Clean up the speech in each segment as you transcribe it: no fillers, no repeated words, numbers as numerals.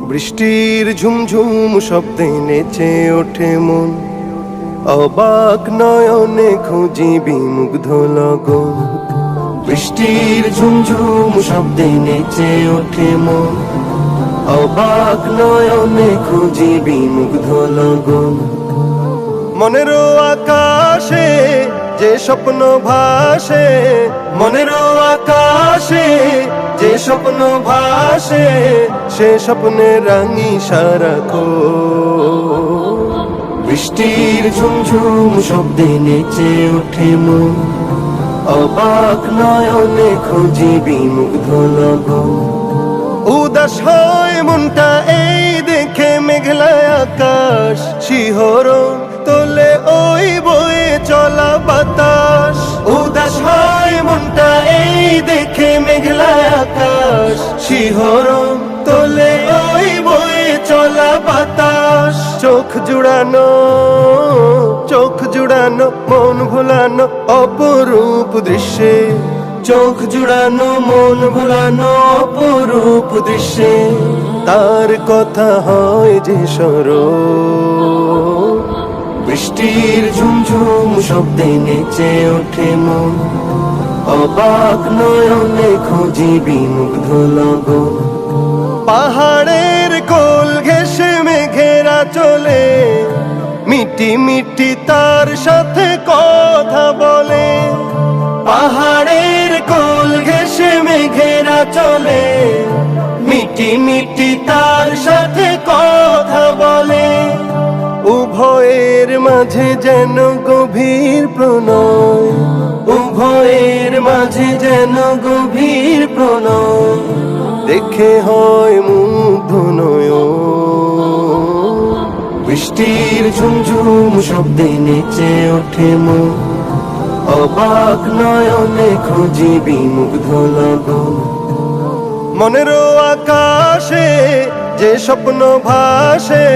বৃষ্টির ঝুমঝুম শব্দে নেচে ওঠে মন, অবাক নয়নে খুঁজি বিমুগ্ধ লগন। বৃষ্টির ঝুমঝুম শব্দে নেচে ওঠে মন, অবাক নয়নে খুঁজি বিমুগ্ধ লগন। মনেরও আকাশে যে স্বপ্ন ভাসে, মনেরও আকাশে যে স্বপ্ন ভাসে, সে স্বপ্নে রাঙি সারাক্ষণ। বৃষ্টির ঝুমঝুম শব্দে নেচে ওঠে মন, অবাক নয়নে খুঁজি বিমুগ্ধ লগন। উদাস হয় মনটা এই দেখে মেঘলা আকাশ, শিহরণ তোলে ওই বয়ে চলা বাতাস। উদাস হয় মনটা এই দেখে মেঘলা আকাশ, শিহরণ তোলে ওই বয়ে চলা বাতাস। চোখ জুড়ানো, চোখ জুড়ানো, মন ভোলানো অপরূপ দৃশ্যে, চোখ জুড়ানো মন ভোলানো অপরূপ দৃশ্যে। তার কথা হয় যে স্মরণ। বৃষ্টির ঝুমঝুম শব্দে নেচে ওঠে মন, অবাক নয়নে খুঁজি বিমুগ্ধ লগন। পাহাড়ের কোল ঘেঁষে মেঘেরা চলে, মিটি মিটি তার সাথে কথা বলে। পাহাড়ের কোল ঘেঁষে মেঘেরা চলে, মিটি মিটি তার সাথে কথা বলে। উভয়ের মাঝে যেন গভীর প্রণয়, উভয়ের মাঝে যেন গভীর প্রণয়। দেখে হয় মুগ্ধ নয়ন। বৃষ্টির ঝুমঝুম শব্দে নেচে ওঠে মন, অবাক নয়নে খুঁজি বিমুগ্ধ লগন। মনেরও আকাশে যে স্বপ্ন ভাসে,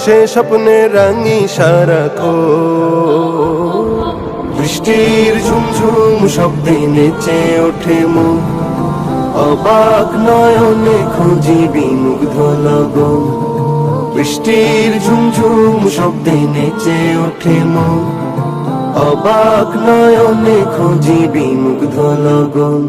সে স্বপ্নে রাঙি সারাক্ষণ। বৃষ্টির ঝুমঝুম শব্দে নেচে ওঠে মন, অবাক নয়নে খুঁজি বিমুগ্ধ লগন। বৃষ্টির ঝুমঝুম শব্দে নেচে ওঠে মন, অবাক নয়নে খুঁজি বিমুগ্ধ লগন।